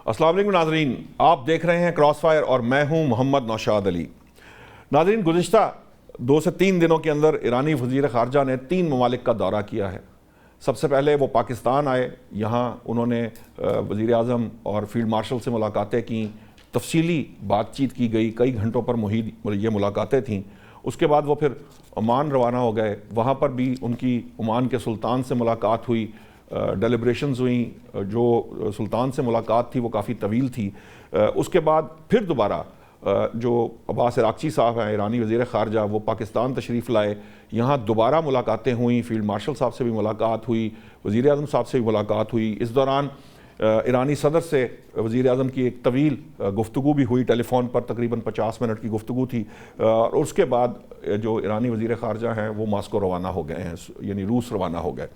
السلام علیکم ناظرین، آپ دیکھ رہے ہیں کراس فائر اور میں ہوں محمد نوشاد علی۔ ناظرین، گزشتہ 2 سے 3 دنوں کے اندر ایرانی وزیر خارجہ نے 3 ممالک کا دورہ کیا ہے۔ سب سے پہلے وہ پاکستان آئے، یہاں انہوں نے وزیر اعظم اور فیلڈ مارشل سے ملاقاتیں کیں، تفصیلی بات چیت کی گئی، کئی گھنٹوں پر محیط یہ ملاقاتیں تھیں۔ اس کے بعد وہ پھر عمان روانہ ہو گئے، وہاں پر بھی ان کی عمان کے سلطان سے ملاقات ہوئی، ڈیلیبریشنز ہوئیں۔ جو سلطان سے ملاقات تھی وہ کافی طویل تھی۔ اس کے بعد پھر دوبارہ جو عباس عراقچی صاحب ہیں ایرانی وزیر خارجہ، وہ پاکستان تشریف لائے، یہاں دوبارہ ملاقاتیں ہوئیں، فیلڈ مارشل صاحب سے بھی ملاقات ہوئی، وزیر اعظم صاحب سے بھی ملاقات ہوئی۔ اس دوران ایرانی صدر سے وزیر اعظم کی ایک طویل گفتگو بھی ہوئی، ٹیلی فون پر تقریباً 50 منٹ کی گفتگو تھی، اور اس کے بعد جو ایرانی وزیر خارجہ ہیں وہ ماسکو روانہ ہو گئے ہیں، یعنی روس روانہ ہو گئے۔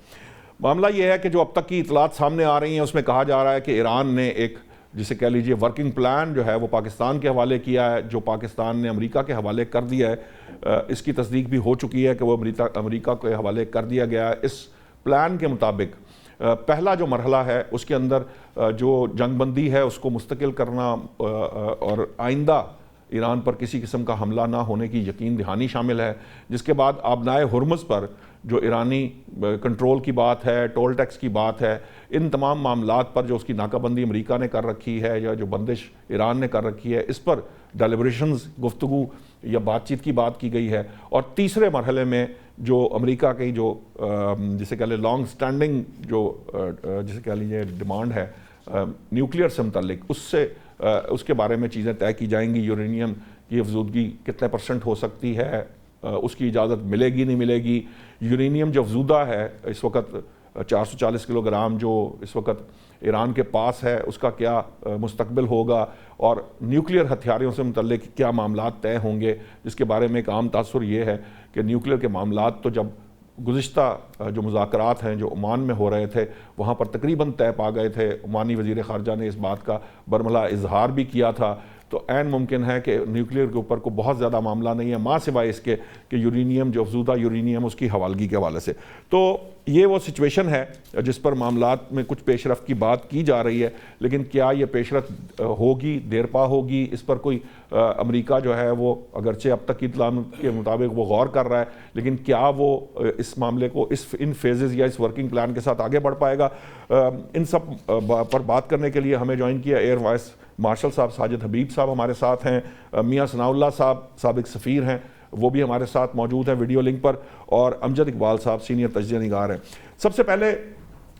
معاملہ یہ ہے کہ جو اب تک کی اطلاعات سامنے آ رہی ہیں اس میں کہا جا رہا ہے کہ ایران نے ایک جسے کہہ لیجئے ورکنگ پلان جو ہے وہ پاکستان کے حوالے کیا ہے، جو پاکستان نے امریکہ کے حوالے کر دیا ہے۔ اس کی تصدیق بھی ہو چکی ہے کہ وہ امریکہ کے حوالے کر دیا گیا ہے۔ اس پلان کے مطابق پہلا جو مرحلہ ہے اس کے اندر جو جنگ بندی ہے اس کو مستقل کرنا اور آئندہ ایران پر کسی قسم کا حملہ نہ ہونے کی یقین دہانی شامل ہے، جس کے بعد آبنائے ہرمز پر جو ایرانی کنٹرول کی بات ہے، ٹول ٹیکس کی بات ہے، ان تمام معاملات پر جو اس کی ناکہ بندی امریکہ نے کر رکھی ہے یا جو بندش ایران نے کر رکھی ہے، اس پر ڈیلیبریشنز، گفتگو یا بات چیت کی بات کی گئی ہے۔ اور تیسرے مرحلے میں جو امریکہ کی جو جسے کہہ لیں لانگ سٹینڈنگ جو جسے کہہ لیجیے ڈیمانڈ ہے نیوکلیئر سے متعلق، اس کے بارے میں چیزیں طے کی جائیں گی۔ یورینیم کی افزودگی کتنے % ہو سکتی ہے، اس کی اجازت ملے گی نہیں ملے گی۔ یورینیم جو افزودہ ہے اس وقت 440 کلو گرام جو اس وقت ایران کے پاس ہے، اس کا کیا مستقبل ہوگا، اور نیوکلیئر ہتھیاروں سے متعلق کیا معاملات طے ہوں گے، جس کے بارے میں ایک عام تاثر یہ ہے کہ نیوکلیئر کے معاملات تو جب گزشتہ جو مذاکرات ہیں جو عمان میں ہو رہے تھے وہاں پر تقریباً طے پا گئے تھے، عمانی وزیر خارجہ نے اس بات کا برملا اظہار بھی کیا تھا۔ تو عین ممکن ہے کہ نیوکلیئر کے اوپر کو بہت زیادہ معاملہ نہیں ہے، ماں سوائے اس کے کہ یورینیم جو افزودہ یورینیم اس کی حوالگی کے حوالے سے۔ تو یہ وہ سچویشن ہے جس پر معاملات میں کچھ پیش رفت کی بات کی جا رہی ہے، لیکن کیا یہ پیش رفت ہوگی، دیر پا ہوگی، اس پر کوئی امریکہ جو ہے وہ اگرچہ اب تک کی اطلاع کے مطابق وہ غور کر رہا ہے، لیکن کیا وہ اس معاملے کو ان فیزز یا اس ورکنگ پلان کے ساتھ آگے بڑھ پائے گا؟ ان سب پر بات کرنے کے لیے ہمیں جوائن کیا ایئر وائس مارشل صاحب ساجد حبیب صاحب ہمارے ساتھ ہیں، میاں ثناء اللہ صاحب سابق سفیر ہیں وہ بھی ہمارے ساتھ موجود ہیں ویڈیو لنک پر، اور امجد اقبال صاحب سینئر تجزیہ نگار ہیں۔ سب سے پہلے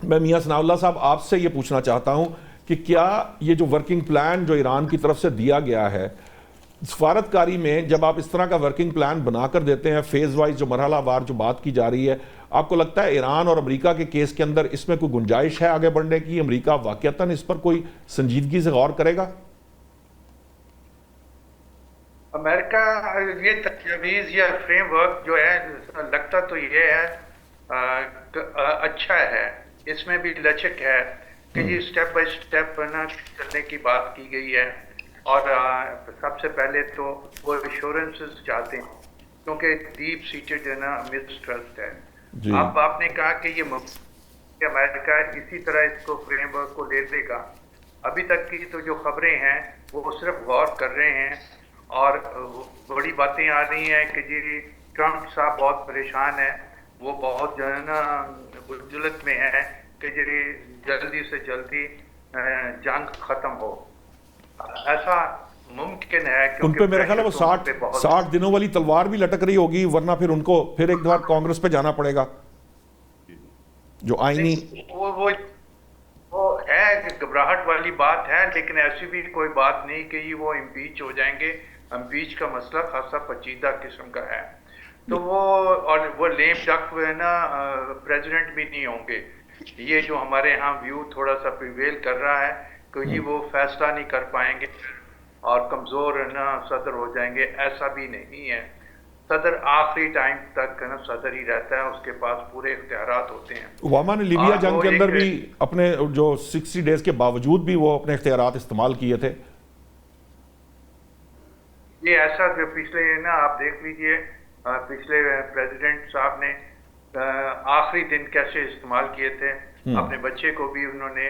میں میاں ثناء اللہ صاحب آپ سے یہ پوچھنا چاہتا ہوں کہ کیا یہ جو ورکنگ پلان جو ایران کی طرف سے دیا گیا ہے، سفارتکاری میں جب آپ اس طرح کا ورکنگ پلان بنا کر دیتے ہیں، فیز وائز جو مرحلہ وار جو بات کی جا رہی ہے، آپ کو لگتا ہے ایران اور امریکہ کے کیس کے اندر اس میں کوئی گنجائش ہے آگے بڑھنے کی؟ امریکہ واقعتاً اس پر کوئی سنجیدگی سے غور کرے گا؟ امریکہ یہ تجویز یا فریم ورک جو ہے لگتا تو یہ ہے اچھا ہے، اس میں بھی لچک ہے کہ یہ سٹیپ بائی سٹیپ چلنے کی بات کی گئی ہے، اور سب سے پہلے تو وہ ایشورنسز چاہتے ہیں کیونکہ ڈیپ سیٹڈ مسٹرسٹ ہے۔ اب آپ نے کہا کہ یہ کہ امریکہ اسی طرح اس کو فریم ورک کو لے لے گا، ابھی تک کی تو جو خبریں ہیں وہ صرف غور کر رہے ہیں، اور بڑی باتیں آ رہی ہیں کہ جی ٹرمپ صاحب بہت پریشان ہے، وہ بہت جو ہے نا عجلت میں ہے کہ جی جلدی سے جلدی جنگ ختم ہو۔ ایسا ممکن ہے ان پہ میرا خیال ہے وہ 60 دنوں والی تلوار بھی لٹک رہی ہوگی، ورنہ پھر ان کو پھر ایک بار کانگریس پہ جانا پڑے گا جو آئینی وہ ہے کہ گھبراہٹ والی بات ہے، لیکن ایسی بھی کوئی بات نہیں کہ وہ امپیچ ہو جائیں گے۔ امپیچ کا مسئلہ خاصا پیچیدہ قسم کا ہے، تو وہ لیم ڈک ہے نا پریزیڈنٹ بھی نہیں ہوں گے۔ یہ جو ہمارے ہاں ویو تھوڑا سا پریویل کر رہا ہے کہ وہ فیصلہ نہیں کر پائیں گے اور کمزور ہے نا صدر ہو جائیں گے، ایسا بھی نہیں ہے۔ صدر آخری ٹائم تک صدر ہی رہتا ہے، اس کے پاس پورے اختیارات ہوتے ہیں۔ اوباما نے لیبیا جنگ کے اندر بھی اپنے جو 60 ڈیز کے باوجود بھی وہ اپنے اختیارات استعمال کیے تھے۔ یہ ایسا کہ پچھلے نا آپ دیکھ لیجئے پچھلے پریزیڈنٹ صاحب نے آخری دن کیسے استعمال کیے تھے، اپنے بچے کو بھی انہوں نے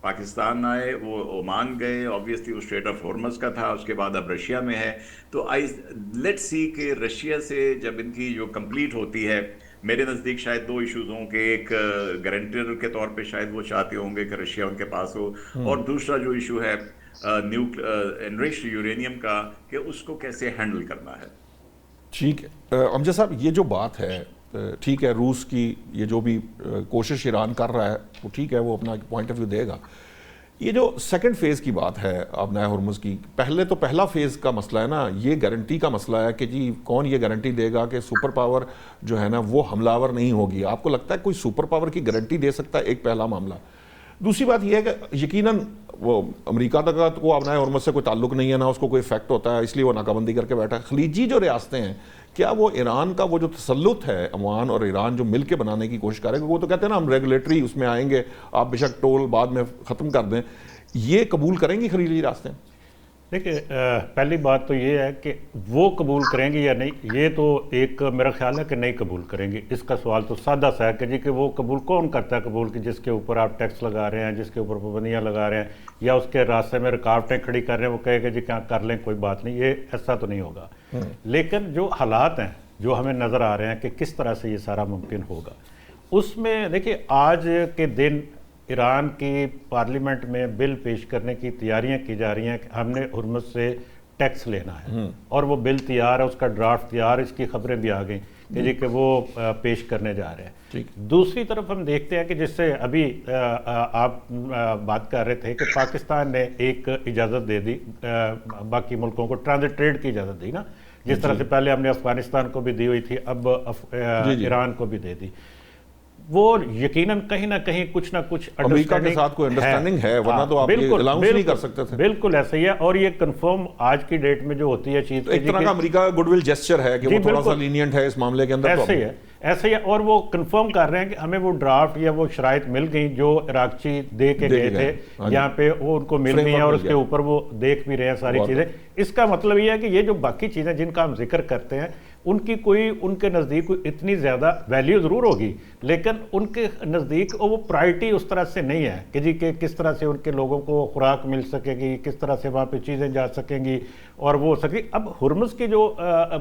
پاکستان آئے، وہ اومان گئے، آبویسلی وہ اسٹریٹ آف ہارمز کا تھا، اس کے بعد اب رشیا میں ہے. تو لیٹ سی کہ رشیا سے جب ان کی جو کمپلیٹ ہوتی ہے، میرے نزدیک شاید دو ایشوز ہوں کہ ایک گارنٹر کے طور پہ شاید وہ چاہتے ہوں گے کہ رشیا ان کے پاس ہو، اور دوسرا جو ایشو ہے انریچڈ یورینیم کا، کہ اس کو کیسے ہینڈل کرنا ہے. ٹھیک ہے امجد صاحب، یہ جو بات ہے ٹھیک ہے، روس کی یہ جو بھی کوشش ایران کر رہا ہے وہ ٹھیک ہے، وہ اپنا پوائنٹ آف ویو دے گا. یہ جو سیکنڈ فیز کی بات ہے اب نئے ہرمز کی، پہلا فیز کا مسئلہ ہے نا، یہ گارنٹی کا مسئلہ ہے کہ جی کون یہ گارنٹی دے گا کہ سپر پاور جو ہے نا وہ حملہ آور نہیں ہوگی. آپ کو لگتا ہے کوئی سپر پاور کی گارنٹی دے سکتا ہے؟ ایک پہلا معاملہ. دوسری بات یہ ہے کہ یقیناً وہ امریکہ تک کو اب نئے ہرمز سے کوئی تعلق نہیں ہے، نہ اس کو کوئی افیکٹ ہوتا ہے، اس لیے وہ ناکہ بندی کر کے بیٹھا ہے. خلیجی جو ریاستیں ہیں، کیا وہ ایران کا وہ جو تسلط ہے، عمان اور ایران جو مل کے بنانے کی کوشش کرے گا، وہ تو کہتے ہیں نا ہم ریگولیٹری اس میں آئیں گے، آپ بے شک ٹول بعد میں ختم کر دیں، یہ قبول کریں گی خلیجی ریاستیں؟ دیکھیں پہلی بات تو یہ ہے کہ وہ قبول کریں گی یا نہیں، یہ تو ایک میرا خیال ہے کہ نہیں قبول کریں گی. اس کا سوال تو سادہ سا ہے کہ جی کہ وہ قبول کون کرتا ہے قبول، کہ جس کے اوپر آپ ٹیکس لگا رہے ہیں، جس کے اوپر پابندیاں لگا رہے ہیں، یا اس کے راستے میں رکاوٹیں کھڑی کر رہے ہیں، وہ کہے کہ جی کیا کر لیں کوئی بات نہیں، یہ ایسا تو نہیں ہوگا. لیکن جو حالات ہیں جو ہمیں نظر آ رہے ہیں کہ کس طرح سے یہ سارا ممکن ہوگا، اس میں دیکھیے آج کے دن ایران کی پارلیمنٹ میں بل پیش کرنے کی تیاریاں کی جا رہی ہیں کہ ہم نے ہرمز سے ٹیکس لینا ہے، اور وہ بل تیار ہے، اس کا ڈرافٹ تیار، اس کی خبریں بھی آ گئیں کہ جی کہ وہ پیش کرنے جا رہے ہیں. دوسری طرف ہم دیکھتے ہیں کہ جس سے ابھی آپ بات کر رہے تھے کہ پاکستان نے ایک اجازت دے دی باقی ملکوں کو، ٹرانزٹ ٹریڈ کی اجازت دی نا، جس طرح سے پہلے ہم نے افغانستان کو بھی دی ہوئی تھی، اب ایران کو بھی دے دی. وہ یقیناً کہیں نہ کہیں کچھ نہ کچھ امریکہ کے ساتھ کوئی انڈرسٹینڈنگ ہے، ورنہ تو آپ یہ الاؤنس نہیں کر سکتے تھے. بالکل ایسا ہی ہے، اور یہ کنفرم آج کی ڈیٹ میں جو ہوتی ہے چیز ایک طرح کا امریکہ کا گڈ ول جیسچر ہے کہ وہ تھوڑا سا لینینٹ ہے اس معاملے کے اندر. ایسا ہی ہے، اور وہ کنفرم کر رہے ہیں کہ ہمیں وہ ڈرافٹ یا وہ شرائط مل گئی جو عراقچی دے کے گئے تھے، یہاں پہ وہ ان کو مل گئی ہیں، اور اس کے اوپر وہ دیکھ بھی رہے ہیں ساری چیزیں. اس کا مطلب یہ ہے کہ یہ جو باقی چیزیں جن کا ہم ذکر کرتے ہیں، ان کی کوئی ان کے نزدیک کوئی اتنی زیادہ ویلیو ضرور ہوگی، لیکن ان کے نزدیک وہ پرائرٹی اس طرح سے نہیں ہے کہ جی کہ کس طرح سے ان کے لوگوں کو خوراک مل سکے گی، کس طرح سے وہاں پہ چیزیں جا سکیں گی اور وہ ہو سکے. اب ہرمز کی جو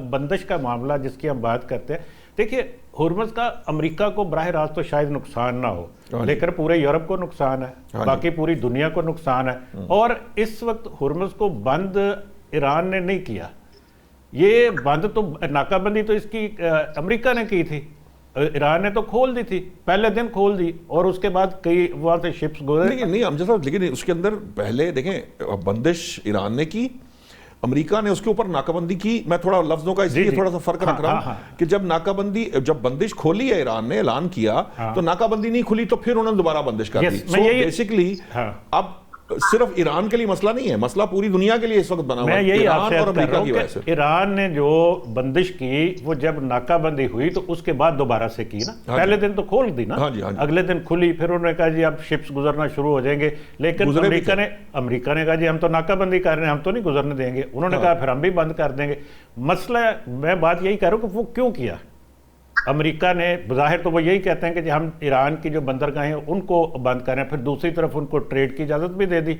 بندش کا معاملہ جس کی ہم بات کرتے ہیں، دیکھیے ہرمز کا امریکہ کو براہ راست تو شاید نقصان نہ ہو، لیکن پورے یورپ کو نقصان ہے، باقی پوری دنیا کو نقصان ہے. اور اس وقت ہرمز کو بند ایران نے نہیں کیا، یہ بند تو ناکہ بندی تو اس کی امریکہ نے کی تھی، ایران نے تو کھول دی تھی، پہلے دن کھول دی، اور اس کے بعد کئی وہاں سے شپس گزرے. نہیں امجد صاحب، لیکن اس کے اندر پہلے دیکھیں بندش ایران نے کی، امریکہ نے اس کے اوپر ناکہ بندی کی. میں تھوڑا لفظوں کا اس لیے تھوڑا سا فرق رکھ رہا ہوں کہ جب بندش کھولی ہے ایران نے، اعلان کیا تو ناکہ بندی نہیں کھلی، تو پھر انہوں نے دوبارہ بندش کر دی. سو بیسکلی اب صرف ایران کے لیے مسئلہ نہیں ہے، مسئلہ پوری دنیا کے لیے اس وقت بنا ہوا ہے، ایران اور امریکہ کی وجہ سے. ایران نے جو بندش کی وہ جب ناکہ بندی ہوئی تو اس کے بعد دوبارہ سے کی نا، پہلے دن تو کھول دی نا، اگلے دن کھلی، پھر انہوں نے کہا جی اب شپس گزرنا شروع ہو جائیں گے، لیکن امریکہ نے کہا جی ہم تو ناکہ بندی کر رہے ہیں، ہم تو نہیں گزرنے دیں گے. انہوں نے کہا پھر ہم بھی بند کر دیں گے. مسئلہ میں بات یہی کہہ رہا ہوں کہ وہ کیوں کیا امریکہ نے؟ بظاہر تو وہ یہی کہتے ہیں کہ جی ہم ایران کی جو بندرگاہیں ہیں ان کو بند کریں، پھر دوسری طرف ان کو ٹریڈ کی اجازت بھی دے دی،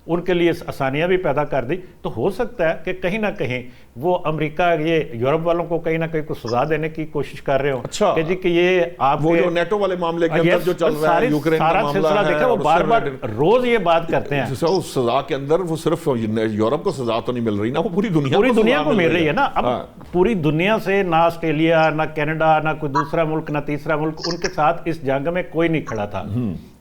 ان کے لیے آسانیاں بھی پیدا کر دی. تو ہو سکتا ہے کہ کہیں نہ کہیں وہ امریکہ یہ یورپ والوں کو کہیں نہ کہیں کو سزا دینے کی کوشش کر رہے ہوں کہ جی کہ یہ آپ وہ جو نیٹو والے معاملے کے اندر جو چل رہا ہے، یوکرین کا معاملہ ہے، دیکھیں وہ بار بار روز یہ بات کرتے ہیں. اس سزا کے اندر وہ صرف یورپ کو سزا تو نہیں مل رہی نا، وہ پوری دنیا کو مل رہی ہے نا. اب پوری دنیا سے نہ آسٹریلیا، نہ کینیڈا، نہ کوئی دوسرا ملک، نہ تیسرا ملک ان کے ساتھ اس جنگ میں کوئی نہیں کھڑا تھا،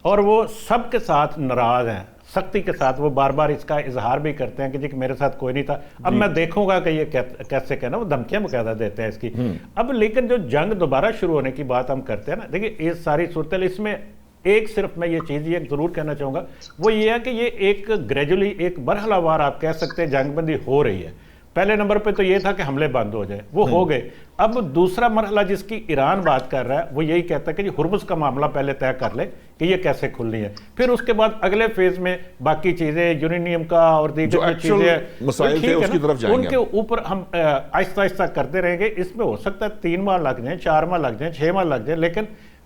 اور وہ سب کے ساتھ ناراض ہیں، سختی کے ساتھ وہ بار بار اس کا اظہار بھی کرتے ہیں کہ جی کہ میرے ساتھ کوئی نہیں تھا، اب میں دیکھوں گا کہ یہ کیسے کہنا، وہ دھمکیاں باقاعدہ دیتے ہیں اس کی. اب لیکن جو جنگ دوبارہ شروع ہونے کی بات ہم کرتے ہیں نا، دیکھیے یہ ساری صورتحال، اس میں ایک صرف میں یہ چیز یہ ضرور کہنا چاہوں گا، وہ یہ ہے کہ یہ ایک گریجولی ایک مرحلہ وار آپ کہہ سکتے ہیں جنگ بندی ہو رہی ہے. پہلے نمبر پہ تو یہ تھا کہ حملے بند ہو جائے، وہ ہو گئے. اب دوسرا مرحلہ جس کی ایران بات کر رہا ہے وہ یہی کہتا ہے کہ جی ہرمز کا معاملہ پہلے طے کر لے کہ یہ کیسے کھلنی ہے، پھر اس کے بعد اگلے فیز میں باقی چیزیں یورینیم کا اور دیگر چیزیں مسائل تھے اس کی طرف جائیں گے، ان کے اوپر ہم آہستہ آہستہ کرتے رہیں گے. اس میں ہو سکتا ہے 3 ماہ لگ جائیں، 4 ماہ لگ جائیں، 6 ماہ لگ جائیں، لیکن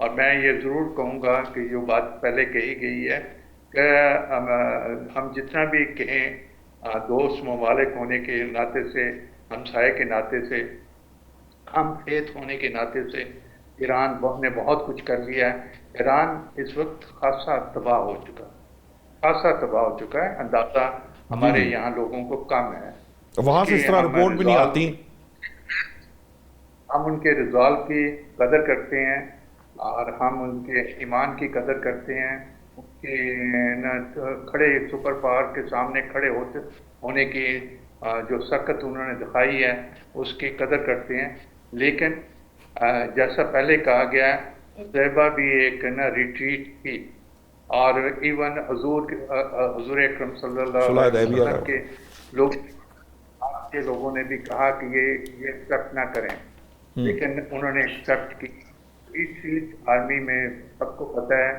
اور میں یہ ضرور کہوں گا کہ جو بات پہلے کہی گئی ہے کہ ہم جتنا بھی کہیں دوست ممالک ہونے کے ناطے سے، ہمسائے کے ناطے سے، ہم فیت ہونے کے ناطے سے، ایران نے بہت کچھ کر لیا ہے. ایران اس وقت خاصا تباہ ہو چکا ہے، اندازہ ہمارے یہاں لوگوں کو کم ہے. وہاں سے اس طرح رپورٹ بھی نہیں آتی. ہم ان کے رزالو کی قدر کرتے ہیں اور ہم ان کے ایمان کی قدر کرتے ہیں، ان کے کھڑے سپر پاور کے سامنے کھڑے ہونے کی جو سخت انہوں نے دکھائی ہے اس کی قدر کرتے ہیں. لیکن جیسا پہلے کہا گیا ہے، طیبہ بھی ایک ریٹریٹ کی، اور ایون حضور اکرم صلی اللہ علیہ وسلم کے لوگوں نے بھی کہا کہ یہ ایکسپٹ نہ کریں، لیکن انہوں نے ایکسپٹ کی. ریٹریٹ آرمی میں سب کو پتہ ہے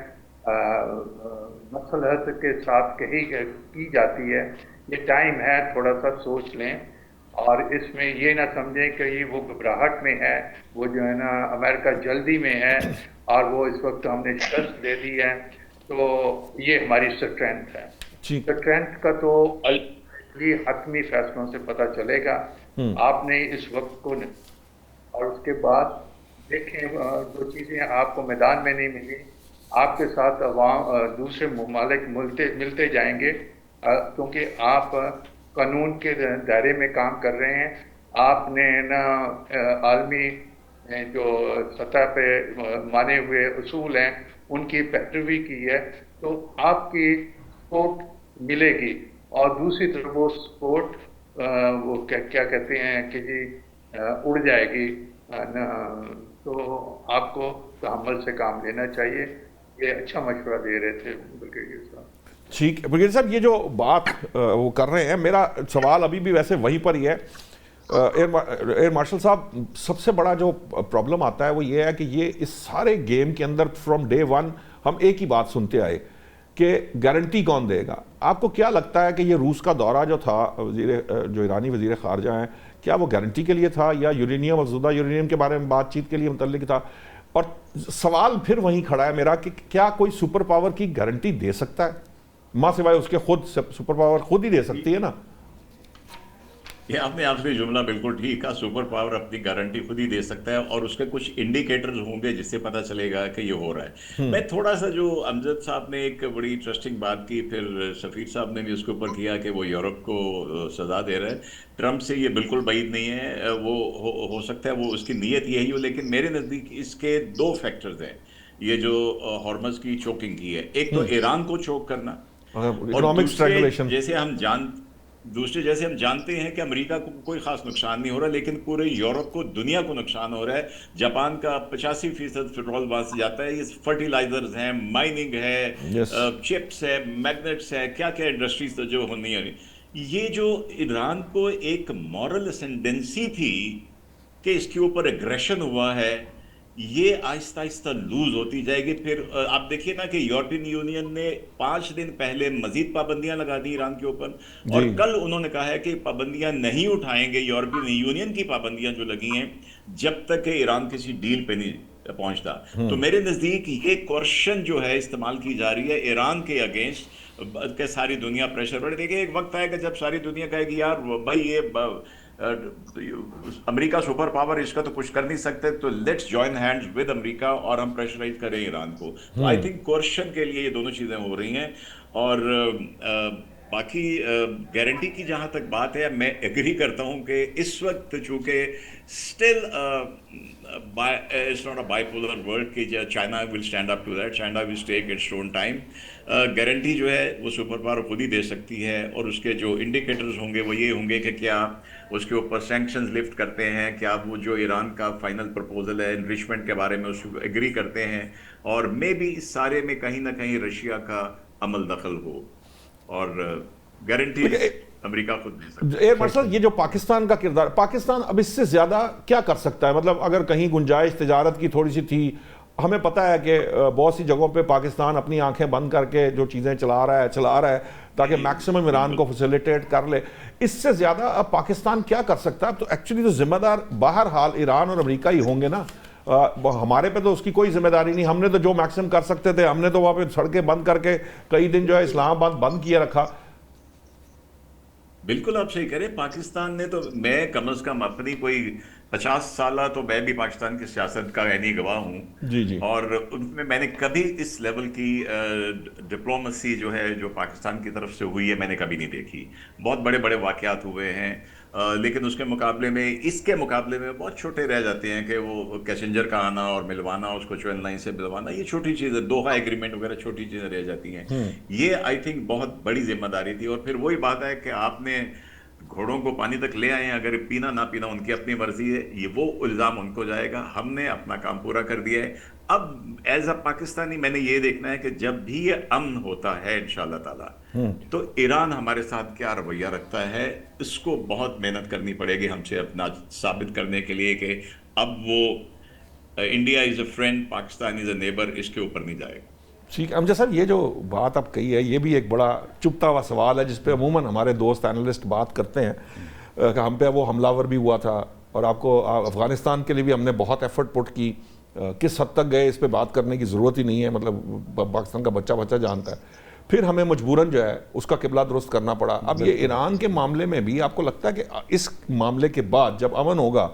مصلحت کے ساتھ کی جاتی ہے. یہ ٹائم ہے، تھوڑا سا سوچ لیں، اور اس میں یہ نہ سمجھیں کہ یہ وہ گھبراہٹ میں ہے، وہ جو ہے نا امریکہ جلدی میں ہے اور وہ اس وقت ہم نے شکست دے دی ہے. تو یہ ہماری اسٹرینتھ ہے. اسٹرینتھ کا تو یہ حتمی فیصلوں سے پتہ چلے گا. آپ نے اس وقت کو، اور اس کے بعد دیکھیں جو چیزیں آپ کو میدان میں نہیں ملی، آپ کے ساتھ عوام دوسرے ممالک ملتے جائیں گے، کیونکہ آپ قانون کے دائرے میں کام کر رہے ہیں. آپ نے نا عالمی جو سطح پہ مانے ہوئے اصول ہیں ان کی پیروی کی ہے، تو آپ کی سپورٹ ملے گی. اور دوسری طرف وہ سپورٹ وہ کیا کہتے ہیں کہ جی اڑ جائے گی. تو آپ کو تحمل سے کام لینا چاہیے. یہ اچھا مشورہ دے رہے تھے بریگیڈیئر صاحب. ٹھیک ہے بریگیڈیئر صاحب، یہ جو بات وہ کر رہے ہیں، میرا سوال ابھی بھی ویسے وہیں پر ہی ہے. ایئر مارشل صاحب، سب سے بڑا جو پرابلم آتا ہے وہ یہ ہے کہ یہ اس سارے گیم کے اندر فرام ڈے ون ہم ایک ہی بات سنتے آئے کہ گارنٹی کون دے گا. آپ کو کیا لگتا ہے کہ یہ روس کا دورہ جو تھا جو ایرانی وزیر خارجہ ہیں، کیا وہ گارنٹی کے لیے تھا یا یورینیم افزودہ یورینیم کے بارے میں بات چیت کے لیے متعلق تھا؟ اور سوال پھر وہیں کھڑا ہے میرا کہ کیا کوئی سپر پاور کی گارنٹی دے سکتا ہے؟ ماں سوائے اس کے خود سپر پاور خود ہی دے سکتی ہے نا. یہ آپ نے آخری جملہ بالکل ٹھیک کہا، سپر پاور اپنی گارنٹی خود ہی دے سکتا ہے، اور اس کے کچھ انڈیکیٹرز ہوں گے جس سے پتہ چلے گا کہ یہ ہو رہا ہے. میں تھوڑا سا، جو امجد صاحب نے ایک بڑی انٹرسٹنگ بات کی، پھر سفیر صاحب نے بھی اس کے اوپر کیا کہ وہ یورپ کو سزا دے رہا ہے. ٹرمپ سے یہ بالکل بعید نہیں ہے، وہ ہو سکتا ہے وہ اس کی نیت یہی ہو، لیکن میرے نزدیک اس کے دو فیکٹرز ہیں. یہ جو ہارمز کی چوکنگ کی ہے، ایک تو ایران کو چوک کرنا، اور دوسرے جیسے ہم جانتے ہیں کہ امریکہ کو کوئی خاص نقصان نہیں ہو رہا، لیکن پورے یورپ کو، دنیا کو نقصان ہو رہا ہے. جاپان کا 85% پیٹرول وہاں سے جاتا ہے. یہ فرٹیلائزرز ہیں، مائننگ ہے، چپس ہے، میگنیٹس ہے، کیا کیا انڈسٹریز جو ہونی ہے. یہ جو ایران کو ایک مورل اسینڈنسی تھی کہ اس کے اوپر ایگریشن ہوا ہے، یہ آہستہ آہستہ لوز ہوتی جائے گی. پھر آپ دیکھیے نا کہ یورپین یونین نے 5 دن پہلے مزید پابندیاں لگا دی ایران کے اوپر، اور کل انہوں نے کہا ہے کہ پابندیاں نہیں اٹھائیں گے. یورپین یونین کی پابندیاں جو لگی ہیں جب تک کہ ایران کسی ڈیل پہ نہیں پہنچتا. تو میرے نزدیک یہ کوششن جو ہے استعمال کی جا رہی ہے ایران کے اگینسٹ کہ ساری دنیا پریشر پڑے. دیکھیں ایک وقت آئے گا جب ساری دنیا کہے گی یار بھائی یہ امریکہ سپر پاور، اس کا تو کچھ کر نہیں سکتے، تو لیٹس جوائن ہینڈز ود امریکہ اور ہم پریشرائز کریں ایران کو. تو آئی تھنک کوششن کے لیے یہ دونوں چیزیں ہو رہی ہیں. اور باقی گارنٹی کی جہاں تک بات ہے، میں ایگری کرتا ہوں کہ اس وقت چونکہ still it's not a bipolar world کہ China will stand up to that, China will take its own time. Guarantee جو ہے وہ سپر پاور خود ہی دے سکتی ہے، اور اس کے جو انڈیکیٹرز ہوں گے وہ یہ ہوں گے کہ کیا اس کے اوپر سینکشنز لفٹ کرتے ہیں، کیا وہ جو ایران کا فائنل پرپوزل ہے انریچمنٹ کے بارے میں اس کو ایگری کرتے ہیں، اور مے بی اس سارے میں کہیں نہ کہیں رشیا کا عمل دخل ہو. اور گارنٹی امریکہ خود دے سکتا ہے. ایئر مارشل، یہ جو پاکستان کا کردار، پاکستان اب اس سے زیادہ کیا کر سکتا ہے؟ مطلب اگر کہیں گنجائش تجارت کی تھوڑی سی تھی، ہمیں پتہ ہے کہ بہت سی جگہوں پہ پاکستان اپنی آنکھیں بند کر کے جو چیزیں چلا رہا ہے تاکہ میکسیمم ایران کو فیسیلیٹیٹ کر لے. اس سے زیادہ اب پاکستان کیا کر سکتا ہے؟ تو ایکچولی تو ذمہ دار بہرحال ایران اور امریکہ ہی ہوں گے نا. ہمارے پہ تو اس کی کوئی ذمہ داری نہیں, ہم نے تو جو میکسم کر سکتے تھے, ہم نے تو وہاں پہ سڑکیں بند کر کے کئی دن جو ہے اسلام آباد بند کیے رکھا. بالکل آپ صحیح کہہ رہے ہیں. پاکستان نے تو, میں کم از کم اپنی کوئی 50 سالہ تو میں بھی پاکستان کی سیاست کا عینی گواہ ہوں, جی اور ان میں نے کبھی اس لیول کی ڈپلومسی جو ہے جو پاکستان کی طرف سے ہوئی ہے میں نے کبھی نہیں دیکھی. بہت بڑے بڑے واقعات ہوئے ہیں, لیکن اس کے مقابلے میں بہت چھوٹے رہ جاتے ہیں کہ وہ کیسنجر کا آنا اور ملوانا, اس کو چوین لائن سے ملوانا, یہ چھوٹی چیزیں, دوحہ ایگریمنٹ وغیرہ چھوٹی چیزیں رہ جاتی ہیں. یہ آئی تھنک بہت بڑی ذمہ داری تھی. اور پھر وہی بات ہے کہ آپ نے گھوڑوں کو پانی تک لے آئے ہیں, اگر پینا نہ پینا ان کی اپنی مرضی ہے, یہ وہ الزام ان کو جائے گا. ہم نے اپنا کام پورا کر دیا ہے. اب ایز اے پاکستانی میں نے یہ دیکھنا ہے کہ جب بھی یہ امن ہوتا ہے انشاءاللہ تعالی, تو ایران ہمارے ساتھ کیا رویہ رکھتا ہے, اس کو بہت محنت کرنی پڑے گی ہم سے اپنا ثابت کرنے کے لیے کہ اب وہ India is a friend, Pakistan is a neighbour, اس کے اوپر نہیں جائے گا. ٹھیک ہے امجد صاحب, یہ جو بات آپ کہی ہے یہ بھی ایک بڑا چپتا ہوا سوال ہے جس پہ عموماً ہمارے دوست اینالسٹ بات کرتے ہیں کہ ہم پہ وہ حملہ ور بھی ہوا تھا, اور آپ کو افغانستان کے لیے بھی ہم نے بہت ایفرٹ پٹ کی. کس حد تک گئے اس پہ بات کرنے کی ضرورت ہی نہیں ہے, مطلب پاکستان کا بچہ جانتا ہے. پھر ہمیں مجبوراً جو ہے اس کا قبلہ درست کرنا پڑا. اب یہ ایران کے معاملے میں بھی آپ کو لگتا ہے کہ اس معاملے کے بعد جب امن ہوگا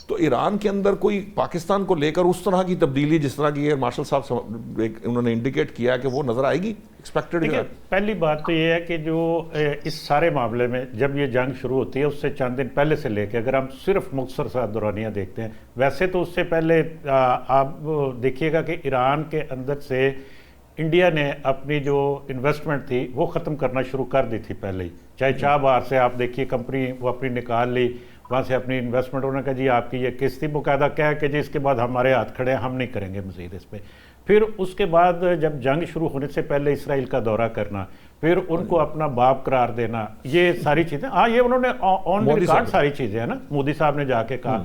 تو ایران کے اندر کوئی پاکستان کو لے کر اس طرح کی تبدیلی جس طرح کی ایئر مارشل صاحب انہوں نے انڈیکیٹ کیا ہے کہ وہ نظر آئے گی ایکسپیکٹڈ؟ پہلی بات تو یہ ہے کہ جو اس سارے معاملے میں جب یہ جنگ شروع ہوتی ہے اس سے چند دن پہلے سے لے کے اگر ہم صرف مختصر سا دورانیہ دیکھتے ہیں, ویسے تو اس سے پہلے آپ دیکھیے گا کہ ایران کے اندر سے انڈیا نے اپنی جو انویسٹمنٹ تھی وہ ختم کرنا شروع کر دی تھی پہلے ہی. چاہے چابہار سے آپ دیکھیے کمپنی وہ اپنی نکال لی, وہاں سے اپنی انویسٹمنٹ انہوں نے کہا جی آپ کی یہ قسط تھی, باقاعدہ کہا کہ جی اس کے بعد ہمارے ہاتھ کھڑے ہیں, ہم نہیں کریں گے مزید اس پہ. پھر اس کے بعد جب جنگ شروع ہونے سے پہلے اسرائیل کا دورہ کرنا, پھر ان کو اپنا باپ قرار دینا, یہ ساری چیزیں, ہاں یہ انہوں نے آن ریکارڈ ساری چیزیں ہیں نا, مودی صاحب نے جا کے کہا.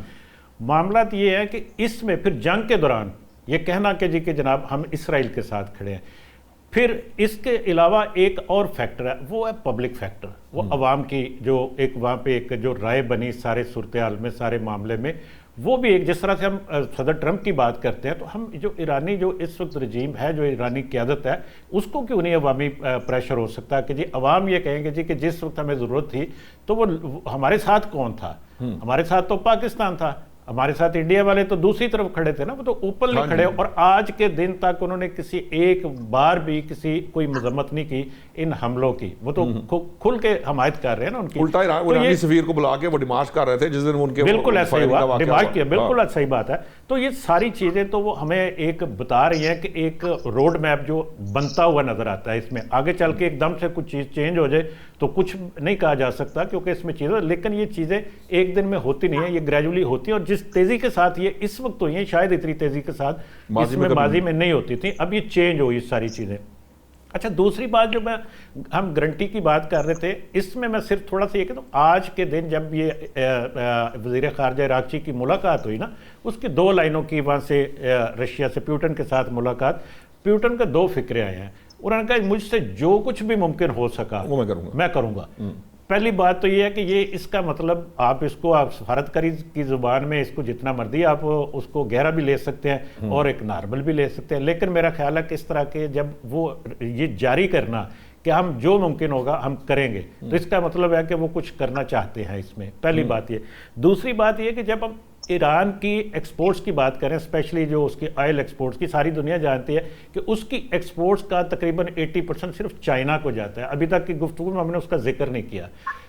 معاملات یہ ہے کہ اس میں پھر جنگ کے دوران یہ کہنا کہ جی کہ جناب ہم اسرائیل کے ساتھ کھڑے ہیں. پھر اس کے علاوہ ایک اور فیکٹر ہے, وہ ہے پبلک فیکٹر, وہ عوام کی جو ایک وہاں پہ ایک جو رائے بنی سارے صورتحال میں, سارے معاملے میں, وہ بھی ایک, جس طرح سے ہم صدر ٹرمپ کی بات کرتے ہیں, تو ہم جو ایرانی جو اس وقت رجیم ہے, جو ایرانی قیادت ہے, اس کو کیوں نہیں عوامی پریشر ہو سکتا کہ جی عوام یہ کہیں گے جی کہ جس وقت ہمیں ضرورت تھی تو وہ ہمارے ساتھ کون تھا, ہمارے ساتھ تو پاکستان تھا, ہمارے ساتھ انڈیا والے تو دوسری طرف کھڑے تھے نا, وہ تو اوپن نہیں کھڑے. اور آج کے دن تک انہوں نے کسی ایک بار بھی کوئی مذمت نہیں کی ان حملوں کی, وہ تو کھل کے حمایت کر رہے ہیں نا ان کی. الٹا ایرانی سفیر کو بلا کے وہ ڈیمارچ کر رہے تھے جس دن ان کے بالکل ایسا ہی ہوا, ڈیمارچ کیا, بالکل صحیح بات ہے. تو یہ ساری چیزیں تو وہ ہمیں ایک بتا رہی ہیں کہ ایک روڈ میپ جو بنتا ہوا نظر آتا ہے اس میں. آگے چل کے ایک دم سے کچھ چیز چینج ہو جائے تو کچھ نہیں کہا جا سکتا کیونکہ اس میں چیزیں, لیکن یہ چیزیں ایک دن میں ہوتی نہیں ہیں, یہ گریجولی ہوتی ہیں. اور جس تیزی کے ساتھ یہ اس وقت ہوئی ہیں شاید اتنی تیزی کے ساتھ اس میں ماضی میں نہیں ہوتی تھی, اب یہ چینج ہوئی ساری چیزیں. اچھا دوسری بات جو ہم گارنٹی کی بات کر رہے تھے, اس میں صرف تھوڑا سا یہ کہ آج کے دن جب یہ وزیر خارجہ عراقچی کی ملاقات ہوئی نا, اس کی 2 لائنوں کی وہاں سے رشیا سے پیوٹن کے ساتھ ملاقات, پیوٹن کا 2 فکرے آئے ہیں. انہوں نے کہا مجھ سے جو کچھ بھی ممکن ہو سکا وہ میں کروں گا. پہلی بات تو یہ ہے کہ یہ اس کا مطلب آپ اس کو آپ سفارتکاری کی زبان میں اس کو جتنا مرضی آپ اس کو گہرا بھی لے سکتے ہیں اور ایک نارمل بھی لے سکتے ہیں, لیکن میرا خیال ہے کہ اس طرح کے جب وہ یہ جاری کرنا کہ ہم جو ممکن ہوگا ہم کریں گے, تو اس کا مطلب ہے کہ وہ کچھ کرنا چاہتے ہیں اس میں. پہلی بات یہ. دوسری بات یہ کہ جب ہم ایران کی ایکسپورٹس کی بات کریں, اسپیشلی جو اس کی آئل ایکسپورٹس کی, ساری دنیا جانتی ہے کہ اس کی ایکسپورٹس کا تقریباً 80% صرف چائنا کو جاتا ہے. ابھی تک کی گفتگو میں ہم نے اس کا ذکر نہیں کیا,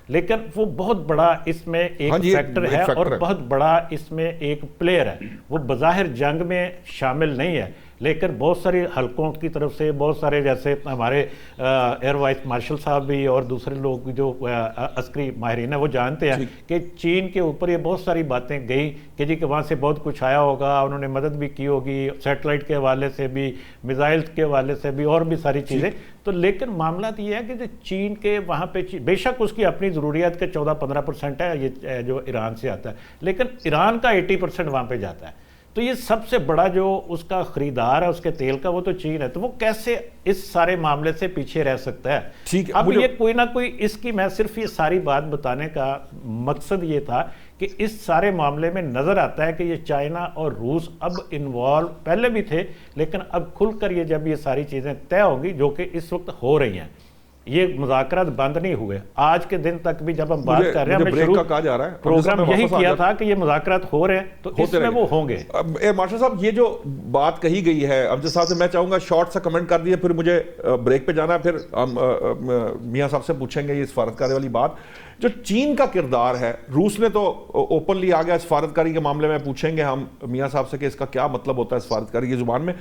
لیکن وہ بہت بڑا اس میں ایک فیکٹر ہے اور بہت بڑا اس میں ایک پلیئر ہے. وہ بظاہر جنگ میں شامل نہیں ہے, لیکن بہت سارے حلقوں کی طرف سے, بہت سارے جیسے ہمارے ایئر وائس مارشل صاحب بھی اور دوسرے لوگ جو عسکری ماہرین ہیں وہ جانتے ہیں کہ چین کے اوپر یہ بہت ساری باتیں گئی کہ جی کہ وہاں سے بہت کچھ آیا ہوگا, انہوں نے مدد بھی کی ہوگی سیٹلائٹ کے حوالے سے بھی, میزائل کے حوالے سے بھی, اور بھی ساری چیزیں. تو لیکن معاملات یہ ہے کہ چین کے وہاں پہ بے شک اس کی اپنی ضروریات کے 14-15% ہے یہ جو ایران سے آتا ہے, لیکن ایران کا 80% وہاں پہ جاتا ہے. تو یہ سب سے بڑا جو اس کا خریدار ہے اس کے تیل کا وہ تو چین ہے، تو وہ کیسے اس سارے معاملے سے پیچھے رہ سکتا ہے؟ ٹھیک ہے، اب یہ کوئی نہ کوئی اس کی، میں صرف یہ ساری بات بتانے کا مقصد یہ تھا کہ اس سارے معاملے میں نظر آتا ہے کہ یہ چائنا اور روس اب انوالو پہلے بھی تھے، لیکن اب کھل کر یہ جب یہ ساری چیزیں طے ہوں گی جو کہ اس وقت ہو رہی ہیں، یہ مذاکرات بند نہیں ہوئے آج کے دن تک بھی جب ہم بات کر رہے ہیں، ہمیں بریک کا کہا جا رہا ہے پروگرام یہی کیا تھا کہ یہ مذاکرات ہو رہے ہیں تو اس میں وہ ہوں گے۔ مارشل صاحب یہ جو بات کہی گئی ہے امجد صاحب سے، میں چاہوں گا شارٹ سا کمنٹ کر دیے، پھر مجھے بریک پہ جانا ہے، پھر ہم میاں صاحب سے پوچھیں گے یہ سفارتکاری والی بات۔ جو چین کا کردار ہے، روس نے تو اوپنلی آ گیا سفارتکاری کے معاملے میں، پوچھیں گے ہم میاں صاحب سے کہ اس کا کیا مطلب ہوتا ہے سفارتکاری کی زبان میں۔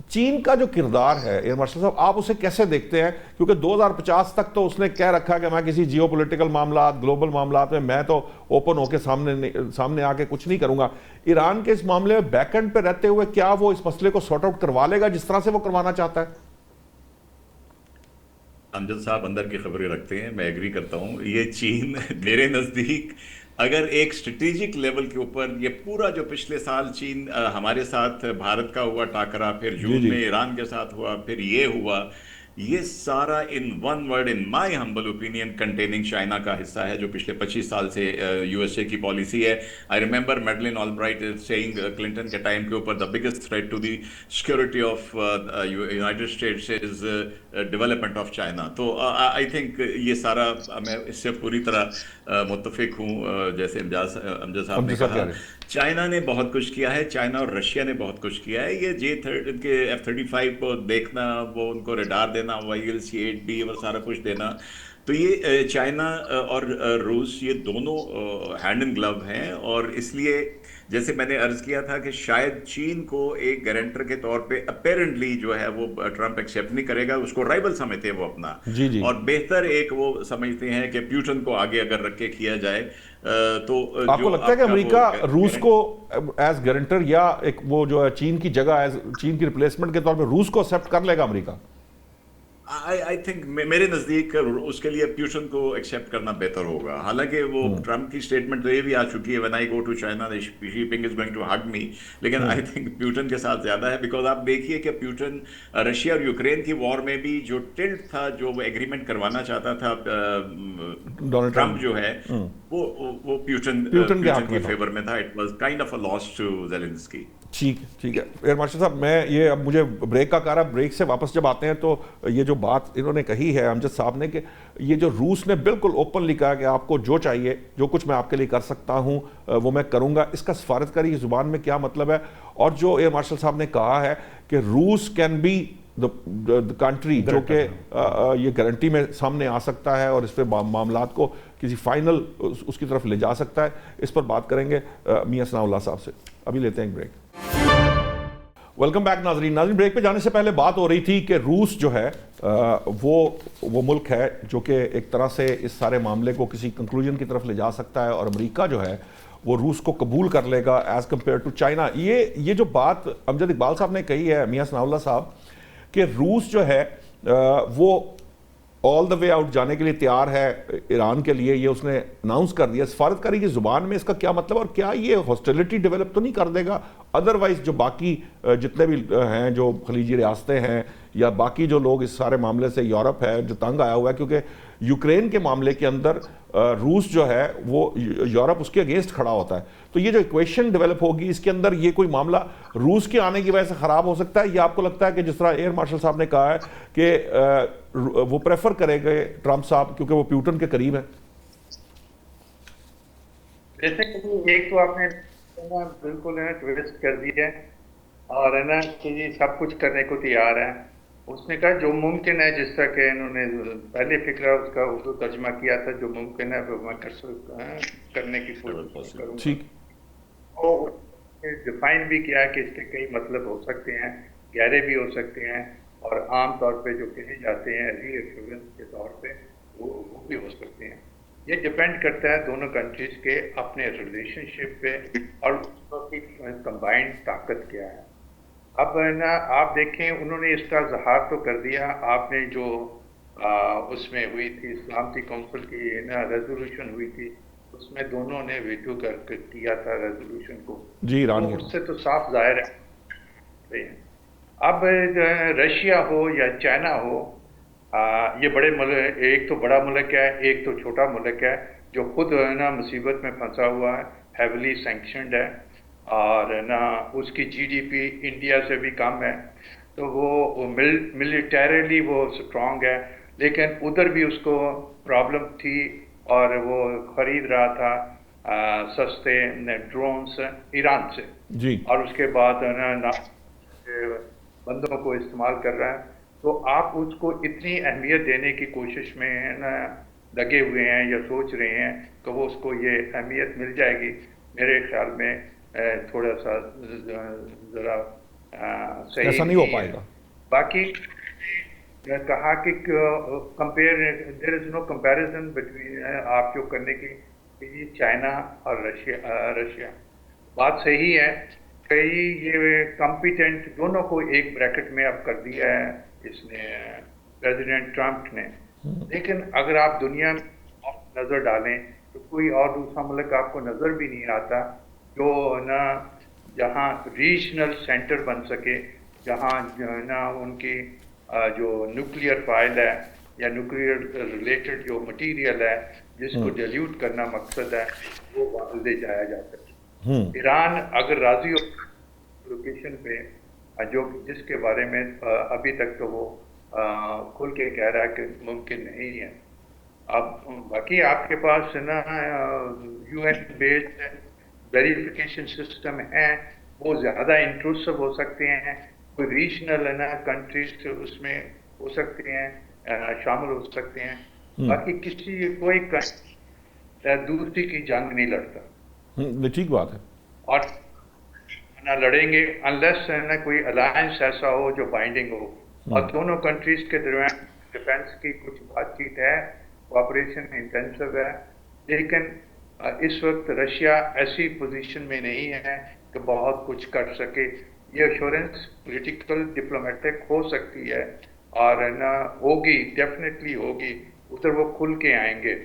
چین کا جو کردار ہے ایئر مارشل صاحب، آپ اسے کیسے دیکھتے ہیں؟ کیونکہ 2050 تک تو اس نے کہہ رکھا کہ میں کسی جیو پولیٹیکل معاملات، گلوبل معاملات میں تو اوپن ہو کے سامنے آ کے کچھ نہیں کروں گا۔ ایران کے اس معاملے میں بیک اینڈ پہ رہتے ہوئے کیا وہ اس مسئلے کو سارٹ آؤٹ کروا لے گا جس طرح سے وہ کروانا چاہتا ہے؟ امجد صاحب اندر کی خبریں رکھتے ہیں، میں ایگری کرتا ہوں۔ یہ چین میرے نزدیک اگر ایک اسٹریٹجک لیول کے اوپر یہ پورا جو پچھلے سال چین ہمارے ساتھ بھارت کا ہوا ٹاکرا، پھر جون میں ایران کے ساتھ ہوا، پھر یہ ہوا، یہ سارا in one word in my humble opinion containing China کا حصہ ہے جو پچھلے 25 سال سے یو ایس اے کی پالیسی ہے۔ I remember Madeleine Albright saying Clinton کے ٹائم کے اوپر the biggest threat to the security of United States is development of China. تو آئی تھنک یہ سارا میں اس سے پوری طرح متفق ہوں۔ جیسے امجد صاحب نے کہا چائنا نے بہت کچھ کیا ہے، چائنا اور رشیا نے بہت کچھ کیا ہے۔ یہ کے F-35 کو دیکھنا، وہ ان کو ریڈار دینا، YLC-8B اور سارا کچھ دینا، تو یہ چائنا اور روس یہ دونوں ہینڈ ان گلو ہیں۔ اور اس لیے جیسے میں نے عرض کیا تھا کہ شاید چین کو ایک گارنٹر کے طور پہ اپیرنٹلی جو ہے وہ ٹرمپ ایکسیپٹ نہیں کرے گا، اس کو رائبل سمجھتے ہیں وہ اپنا، اور بہتر ایک وہ سمجھتے ہیں کہ پیوٹن کو آگے اگر رکھ کے کیا جائے تو آپ کو لگتا ہے کہ امریکہ روس کو ایز گارنٹر یا ایک وہ جو ہے چین کی جگہ ایز چین کی ریپلیسمنٹ کے طور پہ روس کو ایکسیپٹ کر لے گا امریکہ؟ آئی تھنک میرے نزدیک اس کے لیے پیوٹن کو ایکسیپٹ کرنا بہتر ہوگا۔ حالانکہ وہ ٹرمپ کی اسٹیٹمنٹ تو یہ بھی آ چکی ہے when I go to China the shipping is going to hug me، لیکن آئی تھنک پیوٹن کے ساتھ زیادہ ہے، بیکاز آپ دیکھیے کہ پیوٹن رشیا اور یوکرین کی وار میں بھی جو ٹلٹ تھا، جو وہ ایگریمنٹ کروانا چاہتا تھا ٹرمپ جو ہے وہ پیوٹن کے فیور میں تھا۔ It was kind of a loss to Zelensky. ٹھیک ہے ایئر مارشل صاحب، میں یہ اب مجھے بریک کا کہا رہا، بریک سے واپس جب آتے ہیں تو یہ جو بات انہوں نے کہی ہے امجد صاحب نے کہ یہ جو روس نے بالکل اوپنلی کہا کہ آپ کو جو چاہیے، جو کچھ میں آپ کے لیے کر سکتا ہوں وہ میں کروں گا، اس کا سفارتکاری کی زبان میں کیا مطلب ہے؟ اور جو ایئر مارشل صاحب نے کہا ہے کہ روس کین بی the کنٹری جو کہ یہ گارنٹی میں سامنے آ سکتا ہے اور اس پہ معاملات کو کسی فائنل اس کی طرف لے جا سکتا ہے، اس پر بات کریں گے میاں ثناء اللہ صاحب سے۔ ابھی لیتے ہیں ایک بریک۔ ویلکم بیک ناظرین۔ بریک پہ جانے سے پہلے بات ہو رہی تھی کہ روس جو ہے وہ ملک ہے جو کہ ایک طرح سے اس سارے معاملے کو کسی کنکلوژن کی طرف لے جا سکتا ہے، اور امریکہ جو ہے وہ روس کو قبول کر لے گا ایز کمپیئر ٹو چائنا۔ یہ جو بات امجد اقبال صاحب نے کہی ہے میاں ثناء اللہ صاحب کہ روس جو ہے وہ آل دا وے آؤٹ جانے کے لیے تیار ہے ایران کے لیے، یہ اس نے اناؤنس کر دیا۔ سفارتکاری کی زبان میں اس کا کیا مطلب، اور کیا یہ ہاسٹیلٹی ڈیولپ تو نہیں کر دے گا ادروائز جو باقی جتنے بھی ہیں جو خلیجی ریاستیں ہیں یا باقی جو لوگ اس سارے معاملے سے، یورپ ہے جو تنگ آیا ہوا ہے، کیونکہ یوکرین کے معاملے کے اندر روس جو ہے وہ یورپ اس کے اگینسٹ کھڑا ہوتا ہے، تو یہ جو ایکویشن ڈیولپ ہوگی اس کے اندر یہ کوئی معاملہ روس کے آنے کی وجہ سے خراب ہو سکتا ہے، یا آپ کو لگتا ہے کہ جس طرح ایئر مارشل صاحب نے کہا ہے کہ وہ پریفر کرے گے ٹرمپ صاحب کیونکہ وہ پیوٹن کے قریب ہے؟ جیسے کہ ایک تو آپ نے بالکل ہے نا ٹویسٹ کر دی ہے، اور ہے نا کہ جی سب کچھ کرنے کو تیار ہے۔ اس نے کہا جو ممکن ہے، جس طرح کہ انہوں نے پہلے فکرہ اس کا اردو ترجمہ کیا تھا، جو ممکن ہے وہ میں کرنے کی کوشش کروں گا۔ اور ڈیفائن بھی کیا کہ اس کے کئی مطلب ہو سکتے ہیں، گہرے بھی ہو سکتے ہیں، اور عام طور پہ جو کہے جاتے ہیں ری ایشورنس کے طور پہ وہ بھی ہو سکتے ہیں۔ یہ ڈپینڈ کرتا ہے دونوں کنٹریز کے اپنے ریلیشن شپ پہ اور اس کی کمبائنڈ طاقت کیا ہے۔ اب نا آپ دیکھیں انہوں نے اس کا اظہار تو کر دیا، آپ نے جو اس میں ہوئی تھی سلامتی کونسل کی نا ریزولوشن ہوئی تھی اس میں دونوں نے ویٹو کر کے کیا تھا ریزولوشن کو. جی ایران تو کے اس سے تو صاف ظاہر ہے. اب جو ہے رشیا ہو یا چائنا ہو، یہ بڑے ملک، ایک تو بڑا ملک ہے، ایک تو چھوٹا ملک ہے جو خود ہے نا مصیبت میں پھنسا ہوا ہے، ہیولی سینکشنڈ ہے، اور نا اس کی جی ڈی پی انڈیا سے بھی کم ہے. تو وہ ملیٹریلی وہ اسٹرانگ ہے، لیکن ادھر بھی اس کو پرابلم تھی، اور وہ خرید رہا تھا سستے ڈرونز ایران سے، جی اور اس کے بعد نا بندوں کو استعمال کر رہا ہے. تو آپ اس کو اتنی اہمیت دینے کی کوشش میں نا لگے ہوئے ہیں یا سوچ رہے ہیں کہ وہ اس کو یہ اہمیت مل جائے گی. میرے خیال میں تھوڑا سا ذرا صحیح ایسا نہیں ہو نہیں پائے ہے. گا. باقی کہا کہ کمپیئر دیر از نو کمپیریزن بٹوین، آپ جو کرنے کی چائنا اور رشیا بات صحیح ہے کہ یہ کمپیٹنٹ دونوں کو ایک بریکٹ میں اب کر دیا ہے اس نے پریزیڈنٹ ٹرمپ نے. لیکن اگر آپ دنیا میں نظر ڈالیں تو کوئی اور دوسرا ملک آپ کو نظر بھی نہیں آتا جو نا جہاں ریجنل سینٹر بن سکے، جہاں جو ہے نا ان کی جو نیوکلیئر فائل ہے یا نیوکلیئر ریلیٹڈ جو مٹیریل ہے جس کو ڈیلیوٹ کرنا مقصد ہے، وہ وہاں لے جایا جا سکے. ایران اگر راضی ہو لوکیشن پہ، جو جس کے بارے میں ابھی تک تو وہ کھل کے کہہ رہا ہے کہ ممکن نہیں ہے. اب باقی آپ کے پاس نا U N based verification system ہیں، وہ زیادہ انکلوسیو ہو سکتے ہیں. کوئی ریجنل ہے نا کنٹریز اس میں ہو سکتے ہیں، شامل ہو سکتے ہیں. باقی کوئی دوسری کی جنگ نہیں لڑتا، ٹھیک بات ہے. اور نہ لڑیں گے انلیس نہ کوئی الائنس ایسا ہو جو بائنڈنگ ہو. اور دونوں کنٹریز کے درمیان ڈیفنس کی کچھ بات چیت ہے، کوآپریشن انٹینسو ہے، لیکن اس وقت رشیا ایسی پوزیشن میں نہیں ہے کہ بہت کچھ کر سکے. یہ ایشورنس پولیٹیکل ڈپلومیٹک ہو سکتی ہے، اور نہ ہوگی، ڈیفینیٹلی ہوگی. ادھر وہ کھل کے آئیں گے.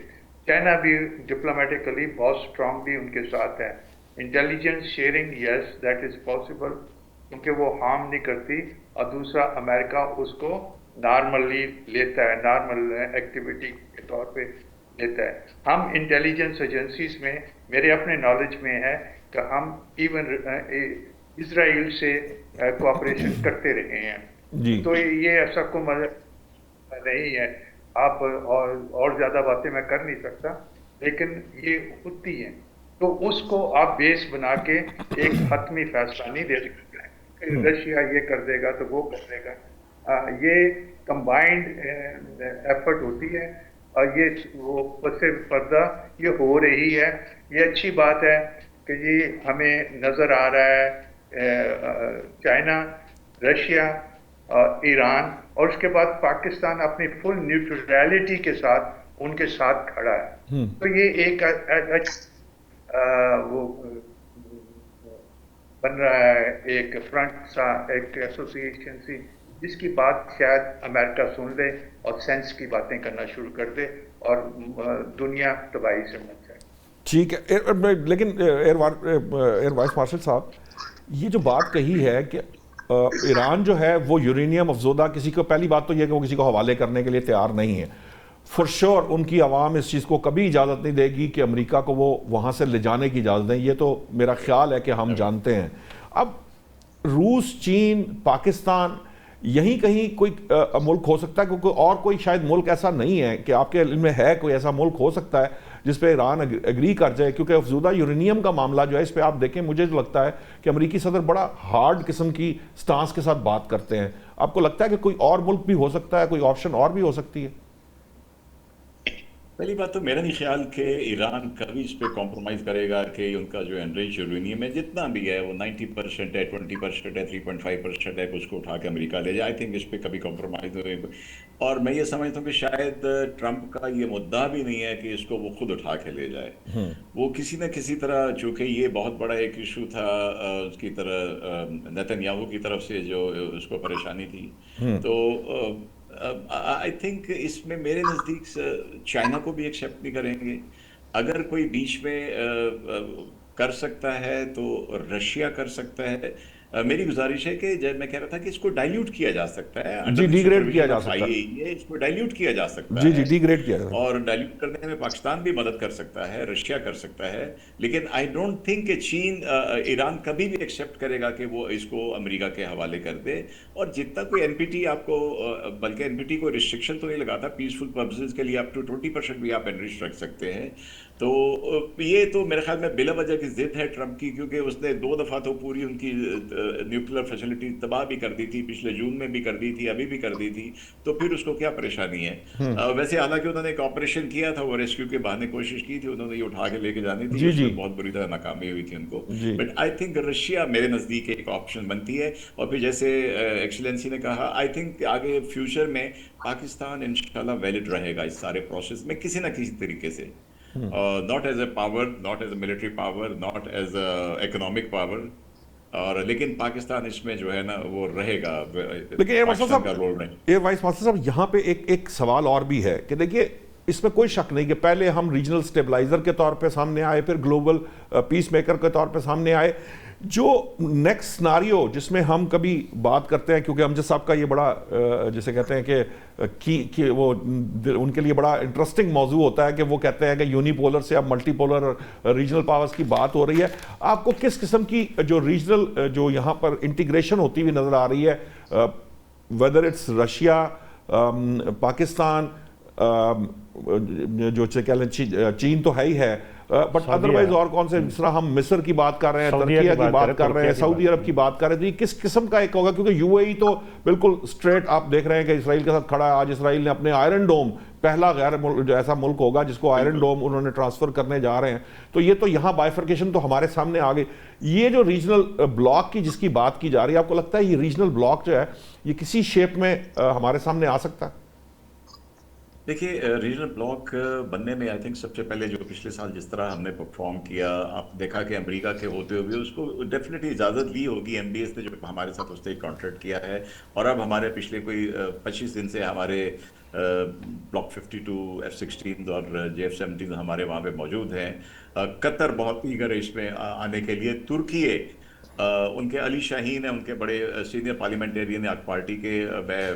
چائنا بھی ڈپلومیٹیکلی بہت اسٹرانگلی ان کے ساتھ ہے. Intelligence sharing yes that is possible, کیونکہ وہ ہارم نہیں کرتی. اور دوسرا امریکہ اس کو نارملی لیتا ہے، نارمل ایکٹیویٹی کے طور پہ لیتا ہے. ہم انٹیلیجنس ایجنسیز میں، میرے اپنے نالج میں ہے کہ ہم ایون اسرائیل سے کوآپریشن کرتے رہے ہیں. جی تو یہ ایسا کوئی مطلب نہیں ہے. آپ اور زیادہ باتیں میں کر نہیں سکتا، لیکن یہ ہوتی ہیں. تو اس کو آپ بیس بنا کے ایک حتمی فیصلہ نہیں دے سکتے کہ رشیا یہ کر دے گا تو وہ کر دے گا. یہ کمبائنڈ ایفرٹ ہوتی ہے، اور یہ وہ پس پردہ یہ ہو رہی ہے. یہ اچھی بات ہے کہ یہ ہمیں نظر آ رہا ہے چائنا، رشیا، ایران، اور اس کے بعد پاکستان اپنی فل نیوٹرلٹی کے ساتھ ان کے ساتھ کھڑا ہے. تو یہ ایک وہ بن رہا ہے ایک فرنٹ سا، ایک ایسوسیشن سی، جس کی بات شاید امریکہ سن لے اور سینس کی باتیں کرنا شروع کر دے، اور دنیا تباہی سے مچ جائے. ٹھیک ہے. لیکن ایئر وائس مارشل صاحب، یہ جو بات کہی ہے کہ ایران جو ہے وہ یورینیم افزودہ کسی کو، پہلی بات تو یہ کہ وہ کسی کو حوالے کرنے کے لیے تیار نہیں ہے. فور شور ان کی عوام اس چیز کو کبھی اجازت نہیں دے گی کہ امریکہ کو وہ وہاں سے لے جانے کی اجازت دیں. یہ تو میرا خیال ہے کہ ہم جانتے ہیں. اب روس، چین، پاکستان، یہیں کہیں کوئی ملک ہو سکتا ہے، کیونکہ اور کوئی شاید ملک ایسا نہیں ہے کہ آپ کے علم میں ہے کوئی ایسا ملک ہو سکتا ہے جس پہ ایران اگری کر جائے. کیونکہ افزودہ یورینیم کا معاملہ جو ہے اس پہ آپ دیکھیں، مجھے جو لگتا ہے کہ امریکی صدر بڑا ہارڈ قسم کی سٹانس کے ساتھ بات کرتے ہیں. آپ کو لگتا ہے کہ کوئی اور ملک بھی ہو سکتا ہے، کوئی آپشن اور بھی ہو سکتی ہے؟ پہلی بات تو میرا نہیں خیال کہ ایران کبھی اس پہ کمپرومائز کرے گا کہ ان کا جو انریچ یورینیم ہے جتنا بھی ہے وہ 90% ہے، 20% ہے، 3.5% ہے، کہ اس کو اٹھا کے امریکہ لے جائے. آئی تھنک اس پہ کبھی کمپرومائز ہوئے. اور میں یہ سمجھتا ہوں کہ شاید ٹرمپ کا یہ مدعا بھی نہیں ہے کہ اس کو وہ خود اٹھا کے لے جائے. وہ کسی نہ کسی طرح، چونکہ یہ بہت بڑا ایک ایشو تھا اس کی طرح نیتن یاہو کی طرف سے جو اس کو پریشانی تھی، تو آئی تھنک اس میں میرے نزدیک چائنا کو بھی ایکسیپٹ نہیں کریں گے، اگر کوئی بیچ میں کر سکتا ہے تو رشیا کر سکتا ہے. میری گزارش ہے کہ جب میں کہہ رہا تھا کہ اس کو ڈائلیوٹ کیا جا سکتا ہے, جی ڈی گریڈ کیا جا سکتا ہے, اس کو ڈائلیوٹ کیا جا سکتا جی ہے, ڈی گریڈ کیا جا سکتا اور ڈائلیوٹ کرنے میں پاکستان بھی مدد کر سکتا ہے, رشیا کر سکتا ہے. لیکن آئی ڈونٹ تھنک کہ چین ایران کبھی بھی ایکسیپٹ کرے گا کہ وہ اس کو امریکہ کے حوالے کر دے. اور جتنا کوئی این پی ٹی آپ کو, بلکہ این پی ٹی کو ریسٹرکشن تو نہیں لگاتا, پیسفل پرپزز کے لیے up to 20% بھی آپ انرچ رکھ سکتے ہیں. تو یہ تو میرے خیال میں بلا وجہ کی ضد ہے ٹرمپ کی, کیونکہ اس نے 2 دفعہ تو پوری ان کی نیوکلیر فیسلٹی تباہ بھی کر دی تھی, پچھلے جون میں بھی کر دی تھی, ابھی بھی کر دی تھی, تو پھر اس کو کیا پریشانی ہے. ویسے حالانکہ انہوں نے ایک آپریشن کیا تھا, وہ ریسکیو کے بہانے کوشش کی تھی, انہوں نے یہ اٹھا کے لے کے جانی تھی, اس میں بہت بری طرح ناکامی ہوئی تھی ان کو. بٹ آئی تھنک رشیا میرے نزدیک ایک آپشن بنتی ہے. اور پھر جیسے ایکسیلنسی نے کہا, آئی تھنک آگے فیوچر میں پاکستان انشاءاللہ ویلڈ رہے گا اس سارے پروسیس میں کسی نہ کسی طریقے سے. not as a power, not as a military power, not as a economic power, اور لیکن پاکستان اس میں جو ہے نا وہ رہے گا. لیکن ایئر وائس مارشل صاحب یہاں پہ ایک سوال اور بھی ہے کہ دیکھیے اس میں کوئی شک نہیں کہ پہلے ہم ریجنل سٹیبلائزر کے طور پہ سامنے آئے, پھر گلوبل پیس میکر کے طور پہ سامنے آئے. جو نیکسٹ سناریو جس میں ہم کبھی بات کرتے ہیں, کیونکہ امجد صاحب کا یہ بڑا جسے کہتے ہیں کہ وہ ان کے لیے بڑا انٹرسٹنگ موضوع ہوتا ہے کہ وہ کہتے ہیں کہ یونی پولر سے اب ملٹی پولر ریجنل پاورز کی بات ہو رہی ہے. آپ کو کس قسم کی جو ریجنل جو یہاں پر انٹیگریشن ہوتی ہوئی نظر آ رہی ہے, ویدر اٹس رشیا, پاکستان, جو کہہ لیں چین تو ہے ہی ہے, بٹ ادروائز اور کون سے, جس طرح ہم مصر کی بات کر رہے ہیں, ترکیہ کی بات کر رہے ہیں, سعودی عرب کی بات کر رہے ہیں, تو یہ کس قسم کا ایک ہوگا؟ کیونکہ یو اے ای تو بالکل سٹریٹ آپ دیکھ رہے ہیں کہ اسرائیل کے ساتھ کھڑا ہے. آج اسرائیل نے اپنے آئرن ڈوم, پہلا غیر جو ایسا ملک ہوگا جس کو آئرن ڈوم انہوں نے ٹرانسفر کرنے جا رہے ہیں. تو یہ تو یہاں بائیفرکیشن تو ہمارے سامنے آ گئی. یہ جو ریجنل بلاک کی جس کی بات کی جا رہی ہے, آپ کو لگتا ہے یہ ریجنل بلاک جو ہے یہ کسی شیپ میں ہمارے سامنے آ سکتا ہے؟ دیکھیے ریجنل بلاک بننے میں آئی تھنک سب سے پہلے جو پچھلے سال جس طرح ہم نے پرفارم کیا, آپ دیکھا کہ امریکہ کے ہوتے ہوئے اس کو ڈیفینیٹلی اجازت لی ہوگی ایم بی ایس نے جو ہمارے ساتھ اس نے کانٹریکٹ کیا ہے. اور اب ہمارے پچھلے کوئی 25 دن سے ہمارے بلاک 52 F-16 اور JF-17 ہمارے وہاں پہ موجود ہیں. قطر بہت ایگر ہے اس میں آنے کے لیے. ترکیے ان کے علی شاہین ہیں, ان کے بڑے سینئر پارلیمنٹیرین ہیں پارٹی کے. میں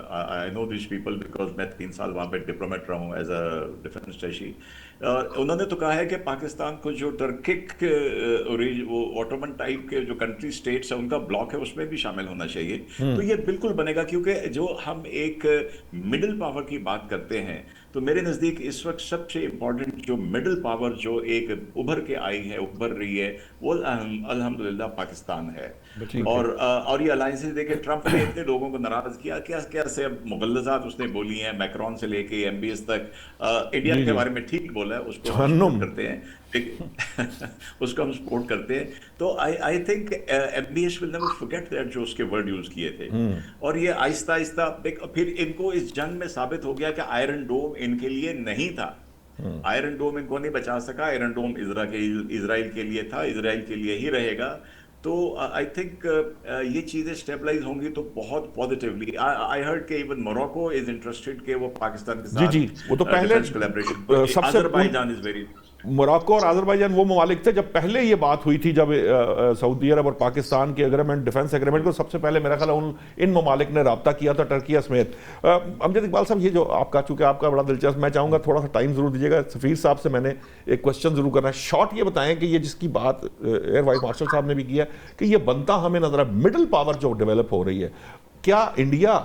آئی نو دیز پیپل بیکاز میں 3 سال وہاں پہ ڈپلومیٹ رہا ہوں ایز اے ڈیفینس اٹیشی. انہوں نے تو کہا ہے کہ پاکستان کو جو ٹرکک وہ اوٹومن ٹائپ کے جو کنٹری اسٹیٹس ہیں ان کا بلاک ہے اس میں بھی شامل ہونا چاہیے. تو یہ بالکل بنے گا, کیونکہ جو ہم ایک مڈل پاور کی بات کرتے ہیں تو میرے نزدیک اس وقت سب سے امپورٹنٹ جو مڈل پاور جو ایک ابھر کے آئی ہے, ابھر رہی ہے, وہ الحمدللہ پاکستان ہے. اور یہ الائنسز دیکھیں, ٹرمپ نے اتنے لوگوں کو ناراض کیا, کیسے مغلظات اس نے بولی ہیں, میکرون سے لے کے ایم بی ایس تک. انڈیا کے بارے میں ٹھیک بولا ہے, اس کو ہم سپورٹ کرتے ہیں, اس کو ہم سپورٹ کرتے ہیں. تو I think M B S will never forget that جو اس کے ورڈ یوز کیے تھے. اور یہ آہستہ آہستہ پھر ان کو اس جنگ میں ثابت ہو گیا کہ آئرن ڈوم ان کے لیے نہیں تھا. آئرن ڈوم ان کو نہیں بچا سکا. آئرن ڈوم اسرائیل کے لیے تھا, اسرائیل کے لیے ہی رہے گا. تو آئی تھنک یہ چیزیں اسٹیبلائز ہوں گی تو بہت پازیٹیولی. آئی ہرڈ کہ ایون موروکو از انٹرسٹڈ کہ وہ پاکستان کے ساتھ وہ تو پہلے آذربائیجان از ویری موراکو اور آذربائیجان وہ ممالک تھے جب پہلے یہ بات ہوئی تھی, جب سعودی عرب اور پاکستان کے ایگریمنٹ, ڈیفنس ایگریمنٹ کو سب سے پہلے میرا خیال ہے ان ممالک نے رابطہ کیا تھا, ترکیہ سمیت. امجد اقبال صاحب, یہ جو آپ کا, چونکہ آپ کا بڑا دلچسپ, میں چاہوں گا تھوڑا سا ٹائم ضرور دیجیے گا. سفیر صاحب سے میں نے ایک کوشچن ضرور کرنا ہے. شارٹ یہ بتائیں کہ یہ جس کی بات ایئر وائس مارشل صاحب نے بھی کیا کہ یہ بنتا ہمیں نظر ہے مڈل پاور جو ڈیولپ ہو رہی ہے, کیا انڈیا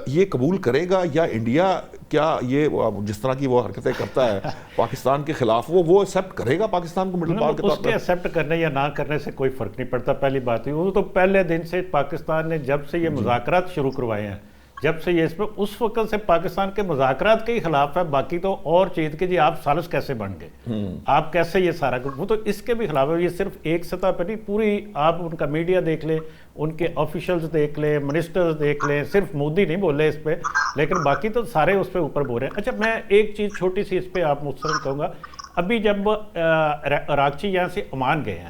یہ قبول کرے گا, یا انڈیا کیا یہ جس طرح کی وہ حرکتیں کرتا ہے پاکستان کے خلاف وہ ایکسیپٹ کرے گا پاکستان کو مڈل پاور کے طور پر؟ اس کے ایکسیپٹ کرنے یا نہ کرنے سے کوئی فرق نہیں پڑتا. پہلی بات ہے, وہ تو پہلے دن سے پاکستان نے جب سے یہ مذاکرات شروع کروائے ہیں, جب سے یہ اس پہ, اس وقت سے پاکستان کے مذاکرات کے ہی خلاف ہے. باقی تو اور چیز کہ جی آپ سالس کیسے بن گئے, آپ کیسے یہ سارا, وہ تو اس کے بھی خلاف ہے. یہ صرف ایک سطح پہ نہیں, پوری آپ ان کا میڈیا دیکھ لیں, ان کے آفیشلز دیکھ لیں, منسٹرز دیکھ لیں, صرف مودی نہیں بول رہے اس پہ, لیکن باقی تو سارے اس پہ اوپر بول رہے ہیں. اچھا میں ایک چیز چھوٹی سی اس پہ آپ مختصراً کہوں گا. ابھی جب راکچی یہاں سے عمان گئے ہیں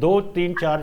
2, 3, 4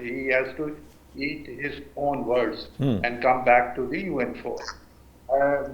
he has to eat his own words and come back to the UN force।